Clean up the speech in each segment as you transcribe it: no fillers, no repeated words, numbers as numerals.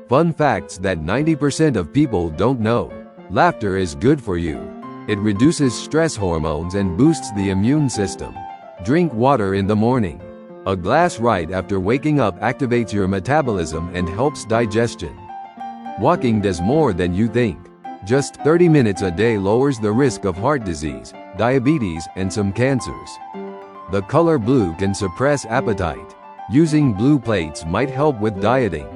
Fun facts that 90% of people don't know. Laughter is good for you. It reduces stress hormones and boosts the immune system. Drink water in the morning. A glass right after waking up activates your metabolism and helps digestion. Walking does more than you think. Just 30 minutes a day lowers the risk of heart disease, diabetes, and some cancers. The color blue can suppress appetite. Using blue plates might help with dieting.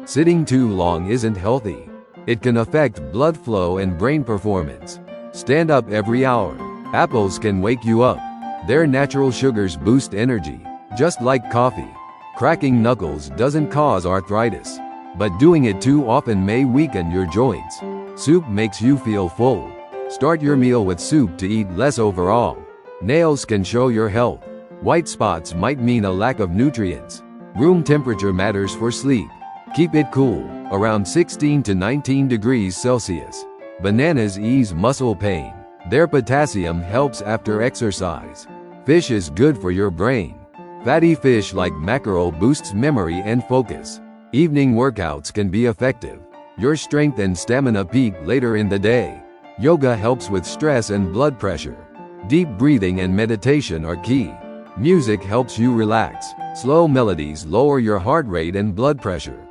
Sitting too long isn't healthy. It can affect blood flow and brain performance. Stand up every hour. Apples can wake you up. Their natural sugars boost energy, just like coffee. Cracking knuckles doesn't cause arthritis, but doing it too often may weaken your joints. Soup makes you feel full. Start your meal with soup to eat less overall. Nails can show your health. White spots might mean a lack of nutrients. Room temperature matters for sleep. Keep it cool, around 16 to 19 degrees Celsius. Bananas ease muscle pain. Their potassium helps after exercise. Fish is good for your brain. Fatty fish like mackerel boosts memory and focus. Evening workouts can be effective. Your strength and stamina peak later in the day. Yoga helps with stress and blood pressure. Deep breathing and meditation are key. Music helps you relax. Slow melodies lower your heart rate and blood pressure.